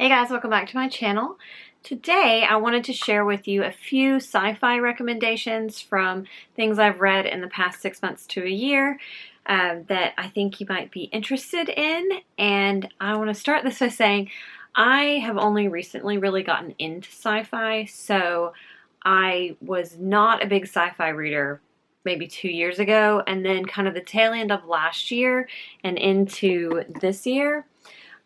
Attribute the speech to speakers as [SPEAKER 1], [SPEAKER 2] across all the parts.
[SPEAKER 1] Hey guys, welcome back to my channel. Today I wanted to share with you a few sci-fi recommendations from things I've read in the past 6 months to a year that I think you might be interested in. And I want to start this by saying I have only recently really gotten into sci-fi, so I was not a big sci-fi reader maybe 2 years ago, and then kind of the tail end of last year and into this year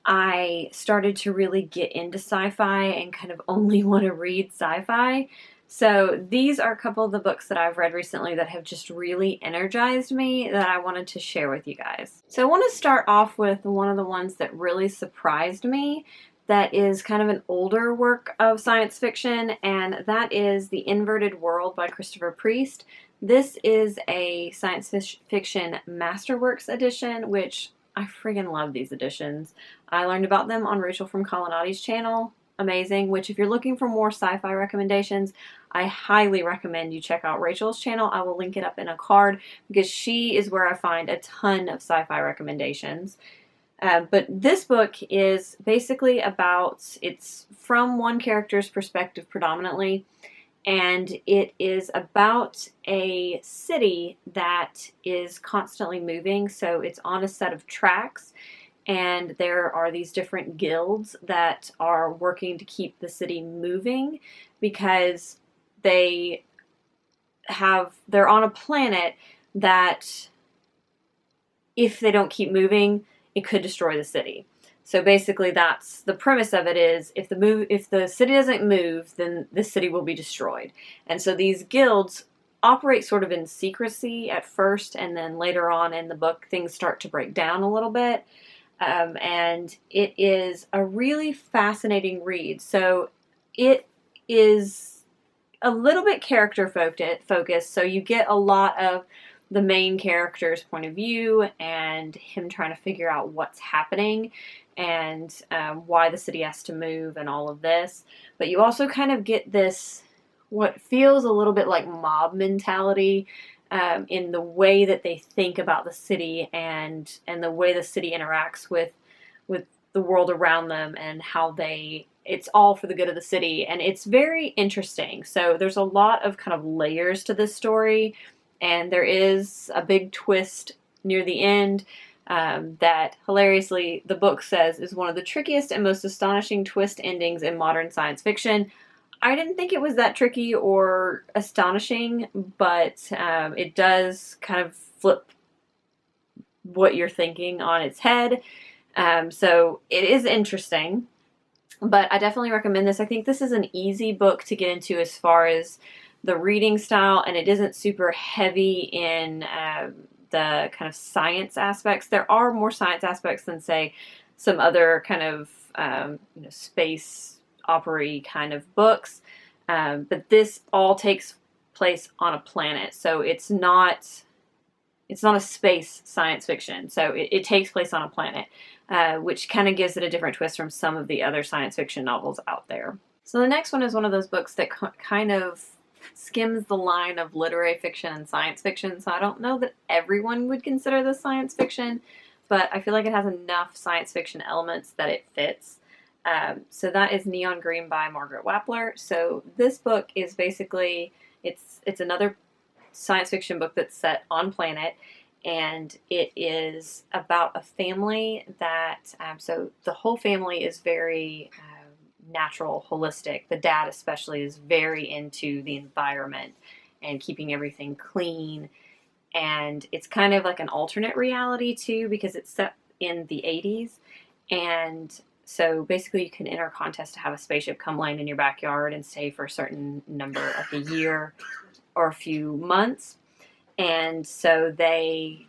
[SPEAKER 1] I started to really get into sci-fi and kind of only want to read sci-fi. So these are a couple of the books that I've read recently that have just really energized me that I wanted to share with you guys. So I want to start off with one of the ones that really surprised me that is kind of an older work of science fiction, and that is The Inverted World by Christopher Priest. This is a science fiction masterworks edition, which I friggin' love these editions. I learned about them on Rachel from Colonnati's channel. Amazing. Which, if you're looking for more sci-fi recommendations, I highly recommend you check out Rachel's channel. I will link it up in a card because she is where I find a ton of sci-fi recommendations. But this book is basically about, it's from one character's perspective predominantly, and it is about a city that is constantly moving. So it's on a set of tracks, and there are these different guilds that are working to keep the city moving because they're on a planet that if they don't keep moving, it could destroy the city. So basically that's the premise of it, is if the city doesn't move, then the city will be destroyed. And so these guilds operate sort of in secrecy at first, and then later on in the book things start to break down a little bit. And it is a really fascinating read. So it is a little bit character focused, so you get a lot of the main character's point of view and him trying to figure out what's happening and why the city has to move and all of this. But you also kind of get this, what feels a little bit like mob mentality in the way that they think about the city and the way the city interacts with the world around them, and how it's all for the good of the city. And it's very interesting. So there's a lot of kind of layers to this story, and there is a big twist near the end that, hilariously, the book says is one of the trickiest and most astonishing twist endings in modern science fiction. I didn't think it was that tricky or astonishing, but it does kind of flip what you're thinking on its head. So it is interesting, but I definitely recommend this. I think this is an easy book to get into as far as the reading style, and it isn't super heavy in the kind of science aspects. There are more science aspects than, say, some other kind of space opera kind of books, but this all takes place on a planet, so it's not a space science fiction. So it takes place on a planet, which kind of gives it a different twist from some of the other science fiction novels out there. So the next one is one of those books that kind of skims the line of literary fiction and science fiction. So I don't know that everyone would consider this science fiction, but I feel like it has enough science fiction elements that it fits. So that is Neon Green by Margaret Wappler. So this book is basically, it's another science fiction book that's set on planet, and it is about a family that, so the whole family is very natural, holistic. The dad especially is very into the environment and keeping everything clean, and it's kind of like an alternate reality too, because it's set in the 80s. And so basically you can enter a contest to have a spaceship come land in your backyard and stay for a certain number, like a year or a few months. And so they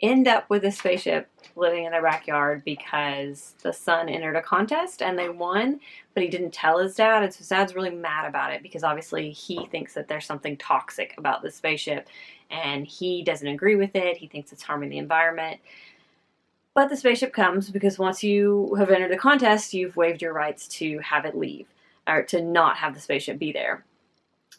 [SPEAKER 1] end up with a spaceship living in their backyard because the son entered a contest and they won, but he didn't tell his dad, and so his dad's really mad about it because obviously he thinks that there's something toxic about the spaceship and he doesn't agree with it. He thinks it's harming the environment. But the spaceship comes because once you have entered the contest, you've waived your rights to have it leave, or to not have the spaceship be there.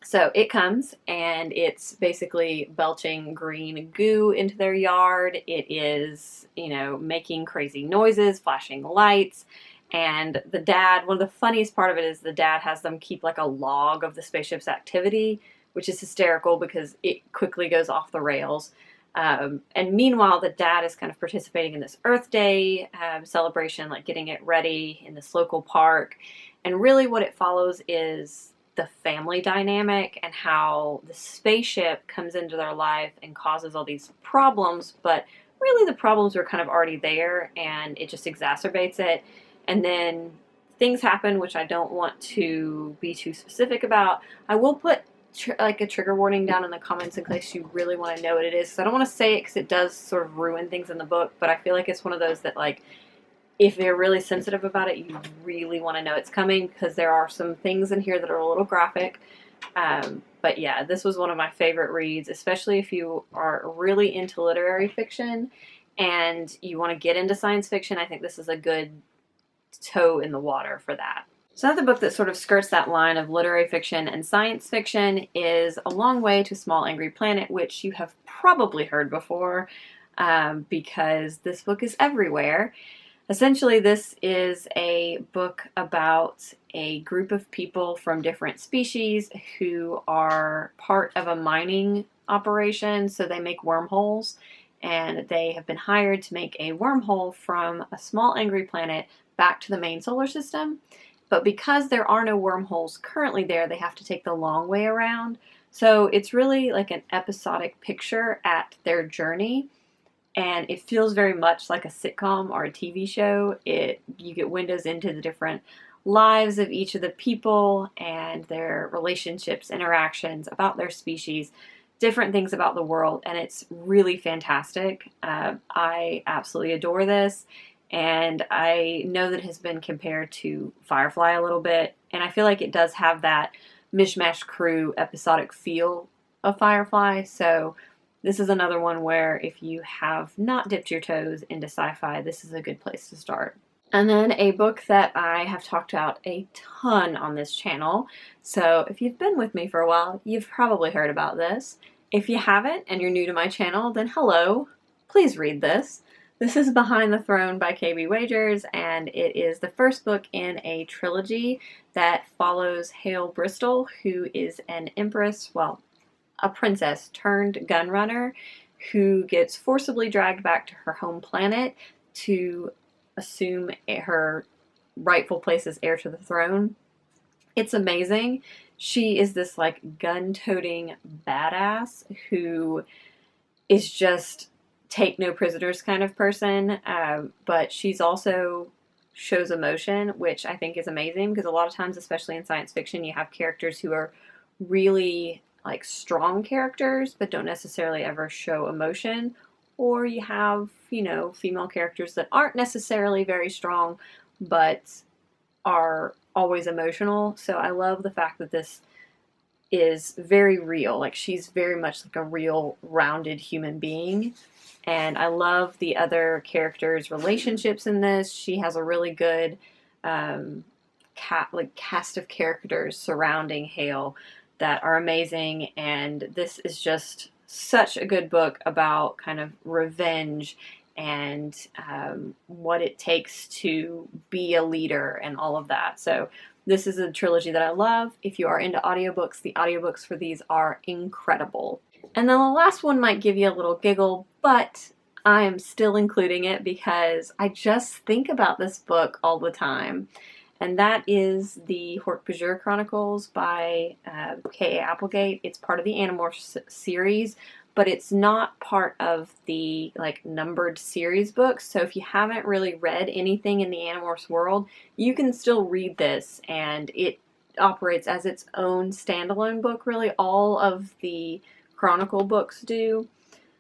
[SPEAKER 1] So it comes, and it's basically belching green goo into their yard. It is, making crazy noises, flashing lights, And the dad, one of the funniest part of it is the dad has them keep like a log of the spaceship's activity, which is hysterical because it quickly goes off the rails. And meanwhile, the dad is kind of participating in this Earth Day celebration, like getting it ready in this local park. And really, what it follows is the family dynamic and how the spaceship comes into their life and causes all these problems, but really the problems were kind of already there and it just exacerbates it. And then things happen, which I don't want to be too specific about. I will put like a trigger warning down in the comments in case you really want to know what it is. So I don't want to say it because it does sort of ruin things in the book, but I feel like it's one of those that, like, if they're really sensitive about it, you really want to know it's coming because there are some things in here that are a little graphic. But yeah, this was one of my favorite reads, especially if you are really into literary fiction and you want to get into science fiction. I think this is a good toe in the water for that. So another book that sort of skirts that line of literary fiction and science fiction is A Long Way to Small Angry Planet, which you have probably heard before because this book is everywhere. Essentially, this is a book about a group of people from different species who are part of a mining operation. So they make wormholes, and they have been hired to make a wormhole from a small angry planet back to the main solar system. But because there are no wormholes currently there, they have to take the long way around. So it's really like an episodic picture at their journey. And it feels very much like a sitcom or a TV show. You get windows into the different lives of each of the people and their relationships, interactions, about their species, different things about the world, and it's really fantastic. I absolutely adore this, and I know that it has been compared to Firefly a little bit, and I feel like it does have that mishmash crew episodic feel of Firefly, so this is another one where if you have not dipped your toes into sci-fi, this is a good place to start. And then a book that I have talked about a ton on this channel. So if you've been with me for a while, you've probably heard about this. If you haven't and you're new to my channel, then hello, please read this. This is Behind the Throne by KB Wagers, and it is the first book in a trilogy that follows Hale Bristol, who is an empress, well, a princess turned gun runner who gets forcibly dragged back to her home planet to assume her rightful place as heir to the throne. It's amazing. She is this like gun-toting badass who is just take no prisoners kind of person, but she's also shows emotion, which I think is amazing because a lot of times, especially in science fiction, you have characters who are really like strong characters but don't necessarily ever show emotion, or you have, you know, female characters that aren't necessarily very strong but are always emotional. So I love the fact that this is very real. Like, she's very much like a real rounded human being, and I love the other characters' relationships in this. She has a really good cast of characters surrounding Hale that are amazing, and this is just such a good book about kind of revenge and what it takes to be a leader and all of that. So this is a trilogy that I love. If you are into audiobooks, the audiobooks for these are incredible. And then the last one might give you a little giggle, but I am still including it because I just think about this book all the time. And that is the Hork-Bajir Chronicles by K.A. Applegate. It's part of the Animorphs series, but it's not part of the like numbered series books. So if you haven't really read anything in the Animorphs world, you can still read this, and it operates as its own standalone book, really. All of the Chronicle books do.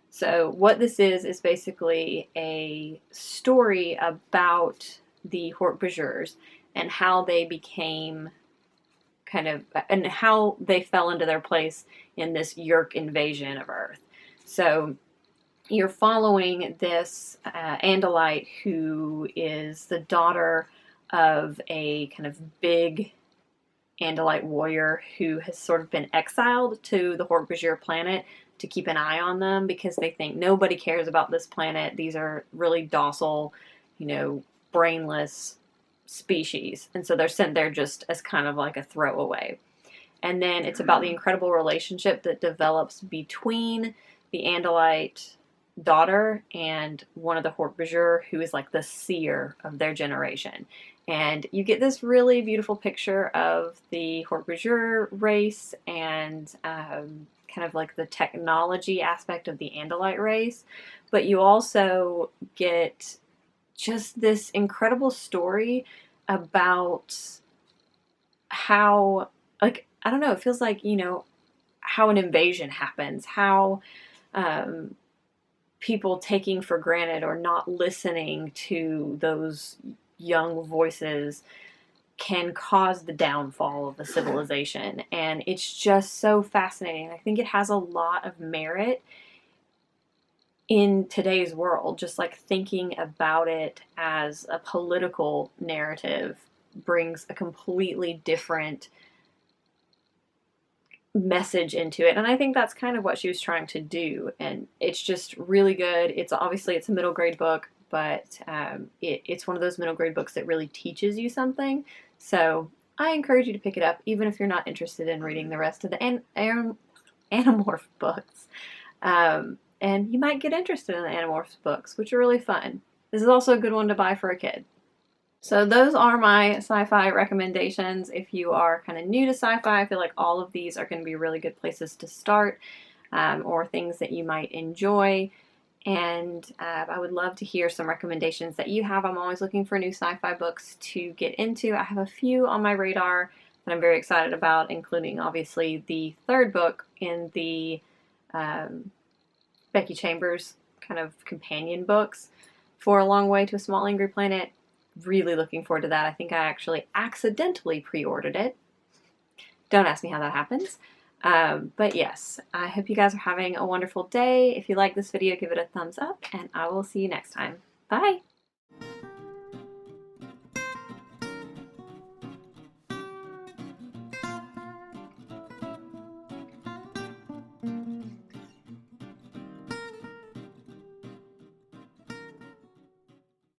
[SPEAKER 1] So what this is basically a story about the Hork-Bajirs and how they became and how they fell into their place in this Yeerk invasion of Earth. So you're following this Andalite who is the daughter of a kind of big Andalite warrior who has sort of been exiled to the Hork-Bajir planet to keep an eye on them because they think nobody cares about this planet. These are really docile, you know, brainless species, and so they're sent there just as kind of like a throwaway. And then it's about the incredible relationship that develops between the Andalite daughter and one of the Hork-Bajir, who is like the seer of their generation. And you get this really beautiful picture of the Hork-Bajir race and kind of like the technology aspect of the Andalite race. But you also get just this incredible story about how, like, I don't know, it feels like, you know, how an invasion happens, how people taking for granted or not listening to those young voices can cause the downfall of a civilization. And it's just so fascinating. I think it has a lot of merit in today's world, just like thinking about it as a political narrative brings a completely different message into it. And I think that's kind of what she was trying to do. And it's just really good. It's obviously, it's a middle grade book, but it's one of those middle grade books that really teaches you something. So I encourage you to pick it up, even if you're not interested in reading the rest of the Animorph books. And you might get interested in the Animorphs books, which are really fun. This is also a good one to buy for a kid. So those are my sci-fi recommendations. If you are kind of new to sci-fi, I feel like all of these are going to be really good places to start, or things that you might enjoy. And I would love to hear some recommendations that you have. I'm always looking for new sci-fi books to get into. I have a few on my radar that I'm very excited about, including obviously the third book in the Becky Chambers kind of companion books for A Long Way to a Small Angry Planet. Really looking forward to that. I think I actually accidentally pre-ordered it. Don't ask me how that happens. But yes, I hope you guys are having a wonderful day. If you like this video, give it a thumbs up, and I will see you next time. Bye!